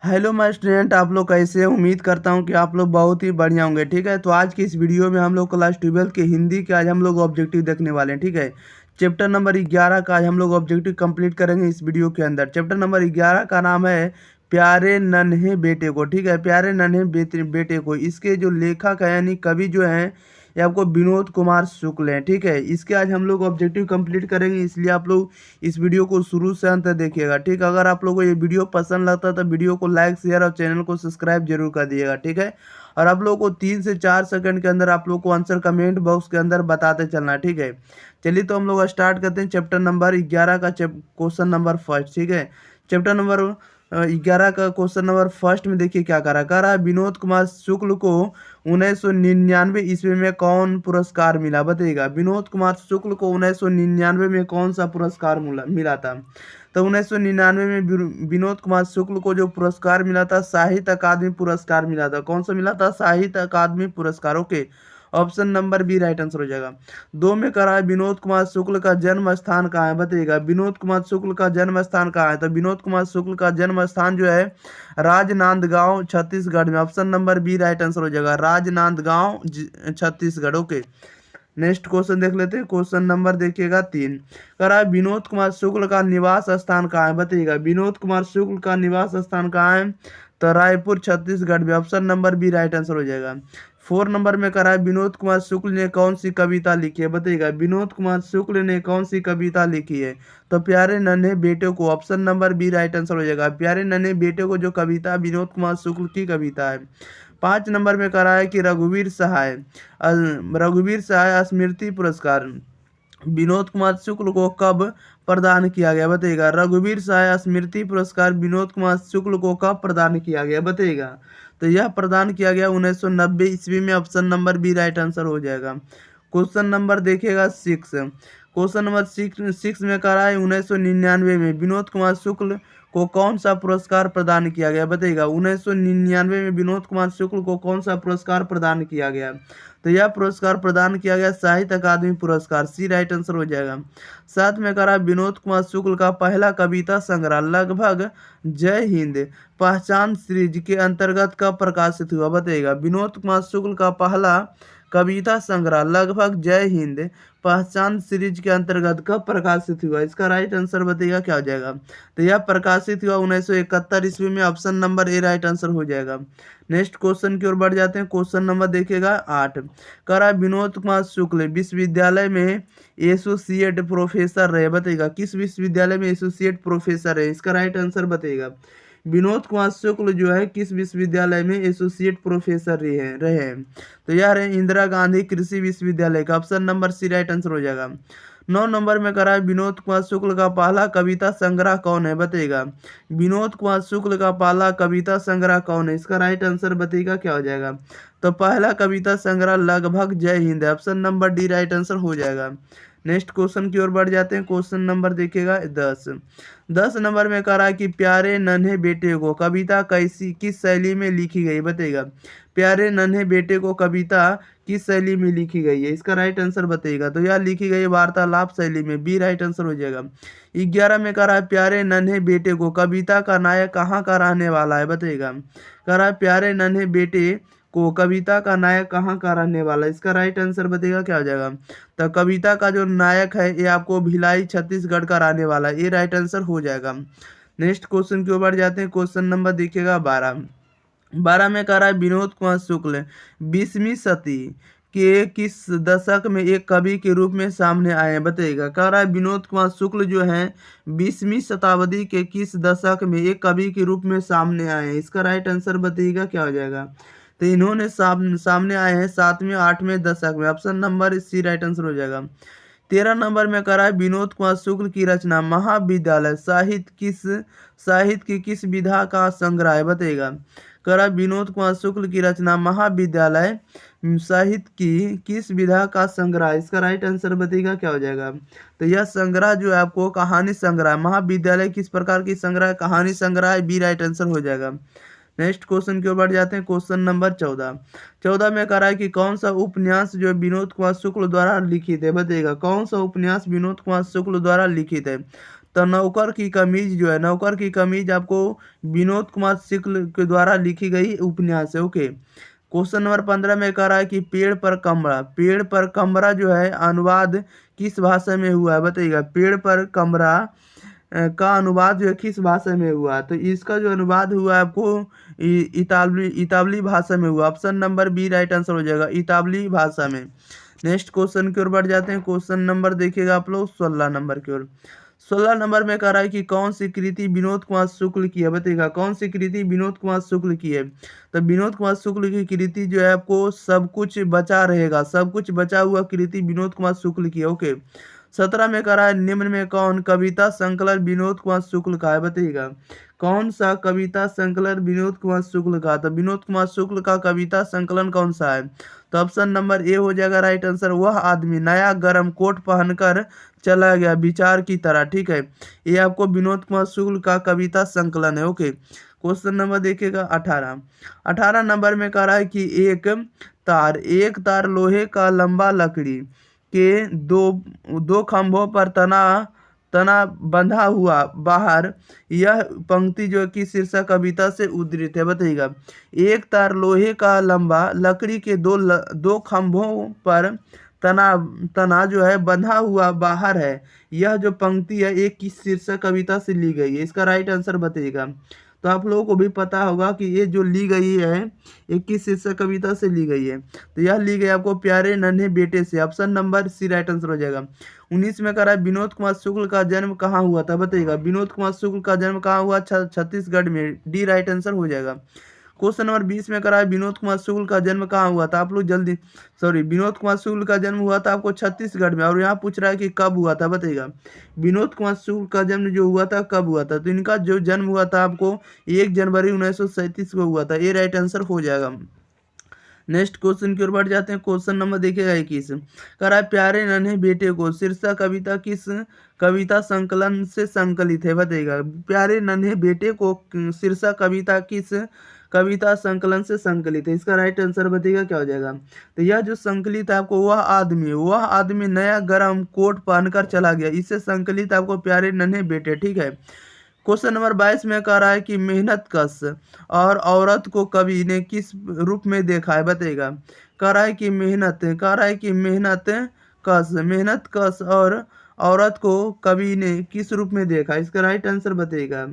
Hello my student, आप लोग कैसे हैं? उम्मीद करता हूं कि आप लोग बहुत ही बढ़िया होंगे। ठीक है, तो आज की इस वीडियो में हम लोग क्लास 12 के हिंदी के आज हम लोग ऑब्जेक्टिव देखने वाले हैं। ठीक है, चैप्टर नंबर 11 का आज हम लोग ऑब्जेक्टिव कंप्लीट करेंगे इस वीडियो के अंदर। चैप्टर नंबर 11 का नाम है प्यारे नन्हे बेटे को। ठीक है, प्यारे नन्हे बेटे को। इसके जो लेखक है यानी कवि जो हैं ये आपको विनोद कुमार शुक्ल हैं। ठीक है, इसके आज हम लोग ऑब्जेक्टिव कंप्लीट करेंगे, इसलिए आप लोग इस वीडियो को शुरू से अंत तक देखिएगा। ठीक है, अगर आप लोगों को ये वीडियो पसंद लगता है तो वीडियो को लाइक शेयर और चैनल को सब्सक्राइब जरूर कर दिएगा। ठीक है, और आप लोगों को 3 से 4 सेकंड के अंदर आप लोग को आंसर कमेंट बॉक्स के अंदर बताते चलना है। ठीक है, चलिए तो हम लोग स्टार्ट करते हैं चैप्टर नंबर 11 का क्वेश्चन नंबर फर्स्ट। ठीक है, चैप्टर नंबर 11 का क्वेश्चन नंबर फर्स्ट में देखिए क्या कह रहा है विनोद कुमार शुक्ल को 1999 ईस्वी में कौन पुरस्कार मिला? बताइएगा, विनोद कुमार शुक्ल को 1999 में कौन सा पुरस्कार मिला था? तो 1999 में विनोद कुमार शुक्ल को जो पुरस्कार मिला था साहित्य अकादमी पुरस्कार मिला था। कौन सा मिला था? साहित्य अकादमी पुरस्कार। Okay, option number B right answer हो जाएगा। 2 में करा है विनोद कुमार शुक्ल का जन्म स्थान कहाँ है? बताइएगा, विनोद कुमार शुक्ल का जन्म स्थान कहाँ है? तो विनोद कुमार शुक्ल का जन्म स्थान जो है राजनांदगांव छत्तीसगढ़ में। Option number B right answer हो जाएगा, Rajnandgaon Chhattisgarh. Okay, next question देख लेते हैं। क्वेश्चन नंबर देखिएगा 3 करा विनोद कुमार शुक्ल का निवास स्थान कहाँ है? बताइएगा, विनोद कुमार शुक्ल का निवास स्थान कहाँ है? तो रायपुर छत्तीसगढ़ में। Option number B right answer हो जाएगा। 4 नंबर में करा विनोद कुमार शुक्ल ने कौन सी कविता लिखी है? बताइएगा, विनोद कुमार शुक्ल ने कौन सी कविता लिखी है? तो प्यारे नन्हे बेटे को। Option number B right answer हो जाएगा, प्यारे नन्हे बेटे को जो कविता विनोद कुमार शुक्ल की कविता है। 5 नंबर में करा है कि रघुवीर सहाय स्मृति पुरस्कार विनोद कुमार शुक्ल को कब प्रदान किया गया? बताइएगा, रघुवीर सहाय स्मृति पुरस्कार विनोद कुमार शुक्ल को कब प्रदान किया गया? बताइएगा, तो यह प्रदान किया गया 1990 ईस्वी में। Option number B right answer हो जाएगा। क्वेश्चन नंबर देखिएगा 6। क्वेश्चन नंबर 6 में करा है 1999 में विनोद कुमार शुक्ल को कौन सा पुरस्कार प्रदान किया गया? बताइएगा, 1999 में विनोद कुमार शुक्ल को कौन सा पुरस्कार प्रदान किया गया? तो यह पुरस्कार प्रदान किया गया साहित्य अकादमी पुरस्कार। सी राइट आंसर हो जाएगा। 7 में करा विनोद कुमार शुक्ल का पहला कविता संग्रह लगभग जय हिंद पहचान सीरीज के अंतर्गत कब प्रकाशित हुआ? बताइएगा, विनोद कुमार शुक्ल का पहला कविता संग्रह लगभग जय हिंद पहचान सीरीज के अंतर्गत कब प्रकाशित हुआ? इसका राइट आंसर बताइएगा क्या हो जाएगा? तो यह प्रकाशित हुआ 1971 ईस्वी में। Option number A right answer हो जाएगा। नेक्स्ट क्वेश्चन की ओर बढ़ जाते हैं। क्वेश्चन नंबर देखिएगा 8 करा विनोद कुमार शुक्ल विश्वविद्यालय में एसोसिएट प्रोफेसर रहे। बताइएगा, किस विश्वविद्यालय में एसोसिएट प्रोफेसर है? इसका राइट आंसर बताइएगा, विनोद कुमार शुक्ल जो है किस विश्वविद्यालय में एसोसिएट प्रोफेसर रहे हैं? तो यह रहे इंदिरा गांधी कृषि विश्वविद्यालय का। Option number C right answer हो जाएगा। 9 नंबर में करा है विनोद कुमार शुक्ल का पहला कविता संग्रह कौन है? बताइएगा, विनोद कुमार शुक्ल का पहला कविता संग्रह कौन है? इसका राइट आंसर बताइएगा क्या हो जाएगा? तो पहला कविता संग्रह लगभग जय हिंद है। Option number D right answer हो जाएगा। नेक्स्ट क्वेश्चन की ओर बढ़ जाते हैं। क्वेश्चन नंबर देखिएगा 10 नंबर में कह रहा है कि प्यारे नन्हे बेटे को कविता किस शैली में लिखी गई? बताइएगा, प्यारे नन्हे बेटे को कविता किस शैली में लिखी गई है? इसका राइट आंसर बताइएगा, तो यह लिखी गई वार्तालाप शैली में। बी राइट आंसर हो जाएगा। 11 में कह रहा है प्यारे नन्हे बेटे को कविता का नायक कहाँ का रहने वाला है? बताइएगा, कह रहा है प्यारे नन्हे बेटे को कविता का नायक कहाँ का रहने वाला है? इसका राइट आंसर बताइएगा क्या हो जाएगा? तो कविता का जो नायक है ये आपको भिलाई छत्तीसगढ़ का रहने वाला है। ये राइट आंसर हो जाएगा। नेक्स्ट क्वेश्चन के ऊपर जाते हैं। क्वेश्चन नंबर देखिएगा 12 में कह रहा है विनोद कुमार शुक्ल 20वीं सदी के किस दशक में एक कवि के रूप में सामने आए हैं? बताइएगा, कह रहा है विनोद कुमार शुक्ल जो है 20वीं शताब्दी के किस दशक में एक कवि के रूप में सामने आए हैं? इसका राइट आंसर बताइएगा क्या हो जाएगा? तो इन्होंने सामने आए हैं 7वें 8वें दशक में। Option number C right answer हो जाएगा। 13 नंबर में करा है विनोद कुमार शुक्ल की रचना महाविद्यालय साहित्य की किस विधा का संग्रह है? बताइएगा, करा विनोद कुमार शुक्ल की रचना महाविद्यालय साहित्य की किस विधा का संग्रह? इसका राइट आंसर बताइएगा क्या हो जाएगा? तो यह संग्रह जो है आपको कहानी संग्रह, महाविद्यालय किस प्रकार की संग्रह? कहानी संग्रह है। बी राइट आंसर हो जाएगा। नेक्स्ट क्वेश्चन के ऊपर जाते हैं। क्वेश्चन नंबर 14 में कह रहा है कि कौन सा उपन्यास जो विनोद कुमार शुक्ल द्वारा लिखित है? बताइएगा, कौन सा उपन्यास विनोद कुमार शुक्ल द्वारा लिखित है? तो नौकर की कमीज जो है, नौकर की कमीज आपको विनोद कुमार शुक्ल के द्वारा लिखी गई उपन्यास है। ओके। क्वेश्चन नंबर 15 में कह रहा है कि पेड़ पर कमरा, पेड़ पर कमरा जो है अनुवाद किस भाषा में हुआ है बताइएगा। पेड़ पर कमरा का अनुवाद जो है किस भाषा में हुआ, तो इसका जो अनुवाद हुआ है आपको इतालवी इतालवी भाषा में हुआ। Option number B right answer हो जाएगा, इतालवी भाषा में। नेक्स्ट क्वेश्चन की ओर बढ़ जाते हैं। क्वेश्चन नंबर देखिएगा आप लोग 16 नंबर की ओर। 16 नंबर में कह रहा है कि कौन सी कृति विनोद कुमार शुक्ल की है बताइएगा। कौन सी कृति विनोद कुमार शुक्ल की है, तो विनोद कुमार शुक्ल की कृति जो है आपको सब कुछ बचा रहेगा, सब कुछ बचा हुआ कृति विनोद कुमार शुक्ल की है। ओके। 17 में कह रहा है निम्न में कौन कविता संकलन विनोद कुमार शुक्ल का है बताइएगा। कौन सा कविता संकलन विनोद कुमार शुक्ल का, तो विनोद कुमार शुक्ल का कविता संकलन कौन सा है, तो ऑप्शन नंबर ए हो जाएगा राइट आंसर। वह आदमी नया गर्म कोट पहनकर चला गया विचार की तरह। ठीक है, ये आपको विनोद कुमार शुक्ल का कविता संकलन है। ओके। क्वेश्चन नंबर देखिएगा 18। 18 नंबर में कह रहा है कि एक तार लोहे का लंबा लकड़ी के दो खंभों पर तना बंधा हुआ बाहर, यह पंक्ति जो कि शीर्षक कविता से उद्धृत है बताइएगा। एक तार लोहे का लंबा लकड़ी के दो खंभों पर तना जो है बंधा हुआ बाहर है, यह जो पंक्ति है एक किस शीर्षक कविता से ली गई है, इसका राइट आंसर बताइएगा। तो आप लोगों को भी पता होगा कि ये जो ली गई है ये किस शीर्षक कविता से ली गई है, तो यह ली गई आपको प्यारे नन्हे बेटे से। Option number C right answer हो जाएगा। 19 में कह रहा है विनोद कुमार शुक्ल का जन्म कहाँ हुआ था बताइएगा। विनोद कुमार शुक्ल का जन्म कहाँ हुआ, छत्तीसगढ़ में, डी राइट आंसर हो जाएगा। क्वेश्चन नंबर 20 में करा है विनोद कुमार शुक्ल का जन्म कहाँ हुआ था, आप लोग जल्दी विनोद कुमार शुक्ल का जन्म हुआ था आपको छत्तीसगढ़ में, और यहाँ पूछ रहा है कि कब हुआ था बताइएगा। विनोद कुमार शुक्ल का जन्म जो हुआ था कब हुआ था, तो इनका जो जन्म हुआ था आपको 1 जनवरी 1937 को हुआ था, ये राइट आंसर हो जाएगा। नेक्स्ट क्वेश्चन की ओर बढ़ जाते हैं। क्वेश्चन नंबर देखिएगा 21। कह रहा है प्यारे नन्हे बेटे को शीर्षक कविता किस कविता संकलन से संकलित है बताइएगा। प्यारे नन्हे बेटे को शीर्षक कविता किस कविता संकलन से संकलित है, इसका राइट आंसर बताइएगा क्या हो जाएगा। तो यह जो संकलित है आपको वह आदमी नया गर्म कोट पहनकर चला गया, इससे संकलित आपको प्यारे नन्हे बेटे। ठीक है। क्वेश्चन नंबर 22 में कह रहा है कि मेहनत कश और औरत को कवि ने किस रूप में देखा है बताइएगा। कह रहा है कि मेहनत कश और औरत को कवि ने किस रूप में देखा, इसका राइट आंसर बताइएगा।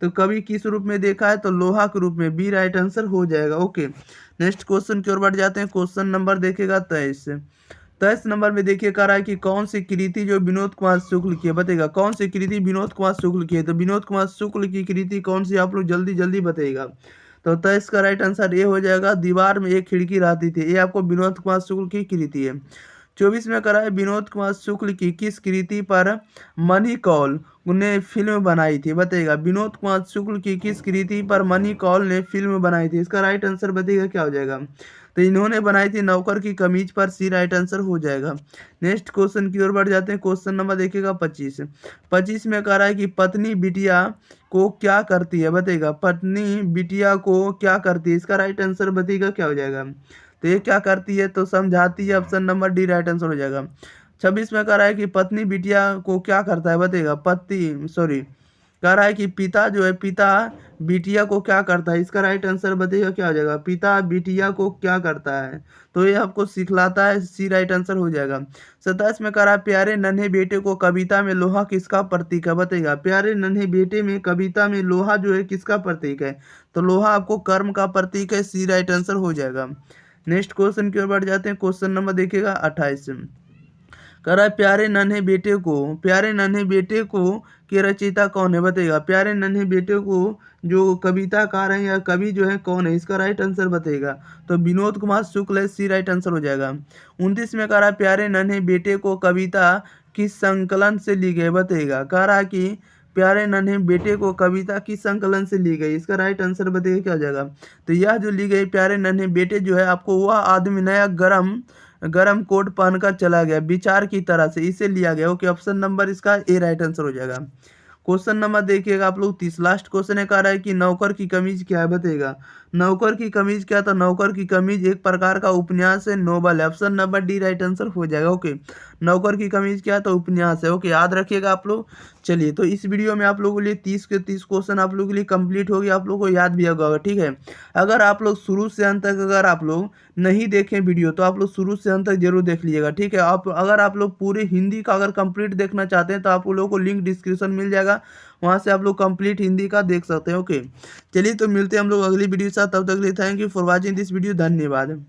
तो कवि किस रूप में देखा है, तो लोहा के रूप में, बी राइट आंसर हो जाएगा। ओके। नेक्स्ट क्वेश्चन की ओर बढ़ जाते हैं। क्वेश्चन नंबर देखिएगा 23 नंबर में देखिए कह रहा है कि कौन सी कृति जो विनोद कुमार शुक्ल की है बताइएगा। कौन सी कृति विनोद कुमार शुक्ल की है, तो विनोद कुमार शुक्ल की कृति कौन सी, आप लोग जल्दी जल्दी बताइएगा। तो 23 का राइट आंसर ये हो जाएगा, दीवार में एक खिड़की रहती थी, ये आपको विनोद कुमार शुक्ल की कृति है। 24 में कह रहा है विनोद कुमार शुक्ल की किस कृति पर मनी कौल ने फिल्म बनाई थी बताइएगा। विनोद कुमार शुक्ल की किस कृति पर मनी कौल ने फिल्म बनाई थी, इसका राइट आंसर बताइएगा क्या हो जाएगा। तो इन्होंने बनाई थी नौकर की कमीज पर, सी राइट आंसर हो जाएगा। नेक्स्ट क्वेश्चन की ओर बढ़ जाते हैं। क्वेश्चन नंबर देखिएगा 25 में कह रहा है कि पत्नी बिटिया को क्या करती है बताइएगा। पत्नी बिटिया को क्या करती है, इसका राइट आंसर बताइएगा क्या हो जाएगा। तो ये क्या करती है, तो समझाती है, option number D right answer हो जाएगा। 26 में कह रहा है कि पत्नी बिटिया को क्या करता है बताइएगा। कह रहा है कि पिता जो है, पिता बिटिया को क्या करता है, इसका राइट आंसर बताइएगा क्या हो जाएगा। पिता बिटिया को क्या करता है, तो ये आपको सिखलाता है, सी राइट आंसर हो जाएगा। 27 में कह रहा है प्यारे नन्हे बेटे को कविता में लोहा किसका प्रतीक है बताइएगा। प्यारे नन्हे बेटे में कविता में लोहा जो है किसका प्रतीक है, तो लोहा आपको कर्म का प्रतीक है, सी राइट आंसर हो जाएगा। नेक्स्ट क्वेश्चन की ओर बढ़ जाते हैं। क्वेश्चन नंबर देखिएगा 28। कह रहा है प्यारे नन्हे बेटे को के रचयिता कौन है बताइएगा। प्यारे नन्हे बेटे को जो कविताकार है या कवि जो है कौन है, इसका राइट आंसर बताइएगा। तो विनोद कुमार शुक्ल है, सी राइट आंसर हो जाएगा। 29 में कह रहा है प्यारे नन्हे बेटे को कविता किस संकलन से ली गई बताइएगा। कह रहा है कि प्यारे नन्हे बेटे को कविता किस संकलन से ली गई, इसका राइट आंसर बताइए क्या हो जाएगा। तो यह जो ली गई प्यारे नन्हे बेटे जो है आपको वह आदमी नया गरम कोट पहनकर चला गया विचार की तरह से, इसे लिया गया। ओके, ऑप्शन नंबर इसका ए राइट आंसर हो जाएगा। क्वेश्चन नंबर देखिएगा आप लोग 30 लास्ट क्वेश्चन है, कह रहा है कि नौकर की कमीज क्या है बताइएगा। नौकर की कमीज क्या था, नौकर की कमीज एक प्रकार का उपन्यास है, नोवेल है, option number D right answer हो जाएगा। ओके, नौकर की कमीज क्या है, तो उपन्यास है। ओके, याद रखिएगा आप लोग। चलिए, तो इस वीडियो में आप लोगों के लिए 30 के 30 क्वेश्चन आप लोगों के लिए कंप्लीट हो गया, आप लोगों को याद भी होगा, ठीक है। अगर आप लोग शुरू से अंत तक अगर आप लोग नहीं देखें वीडियो, तो आप लोग शुरू से अंत तक जरूर देख लीजिएगा, ठीक है। आप अगर आप लोग पूरे हिंदी का अगर कंप्लीट देखना चाहते हैं, तो आप लोगों को लिंक डिस्क्रिप्शन मिल जाएगा, वहाँ से आप लोग कंप्लीट हिंदी का देख सकते हैं। ओके, चलिए, तो मिलते हैं हम लोग अगली वीडियो के साथ, तब तक के लिए thank you for watching this video, धन्यवाद।